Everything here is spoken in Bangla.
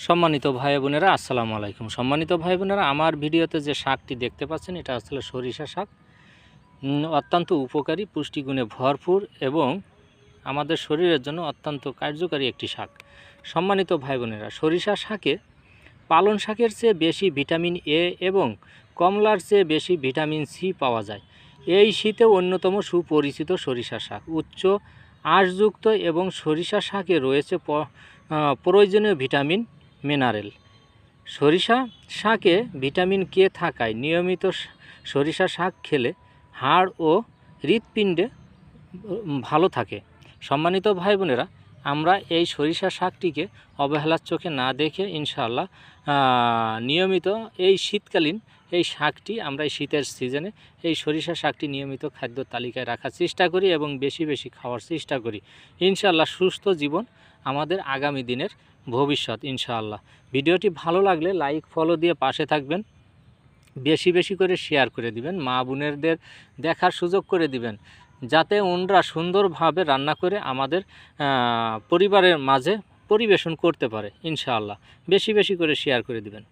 সম্মানিত ভাই বোনেরা, আসসালামু আলাইকুম। সম্মানিত ভাই বোনেরা, আমার ভিডিওতে যে শাকটি দেখতে পাচ্ছেন এটা আসলে সরিষা শাক। অত্যন্ত উপকারী, পুষ্টিগুণে ভরপুর এবং আমাদের শরীরের জন্য অত্যন্ত কার্যকারী একটি শাক। সম্মানিত ভাই বোনেরা, সরিষা শাকে পালং শাকের চেয়ে বেশি ভিটামিন এ এবং কমলার চেয়ে বেশি ভিটামিন সি পাওয়া যায়। এই শীতে অন্যতম সুপরিচিত সরিষা শাক উচ্চ আঁশযুক্ত এবং সরিষা শাকে রয়েছে প্রয়োজনীয় ভিটামিন মিনারেল। সরিষা শাকে ভিটামিন কে থাকায় নিয়মিত সরিষা শাক খেলে হাড় ও হৃৎপিণ্ডে ভালো থাকে। সম্মানিত ভাই বোনেরা, আমরা এই সরিষা শাকটিকে অবহেলার চোখে না দেখে ইনশাআল্লাহ নিয়মিত এই শীতকালীন এই শাকটি আমরা এই শীতের সিজনে এই সরিষা শাকটি নিয়মিত খাদ্য তালিকায় রাখার চেষ্টা করি এবং বেশি বেশি খাওয়ার চেষ্টা করি। ইনশাআল্লাহ সুস্থ জীবন আমাদের আগামী দিনের ভবিষ্যৎ ইনশাআল্লাহ। ভিডিওটি ভালো লাগলে লাইক ফলো দিয়ে পাশে থাকবেন, বেশি বেশি করে শেয়ার করে দিবেন, মা বোনেরদের দেখার সুযোগ করে দিবেন, যাতে ওনরা সুন্দরভাবে রান্না করে আমাদের পরিবারের মাঝে পরিবেশন করতে পারে। ইনশাআল্লাহ বেশি বেশি করে শেয়ার করে দিবেন।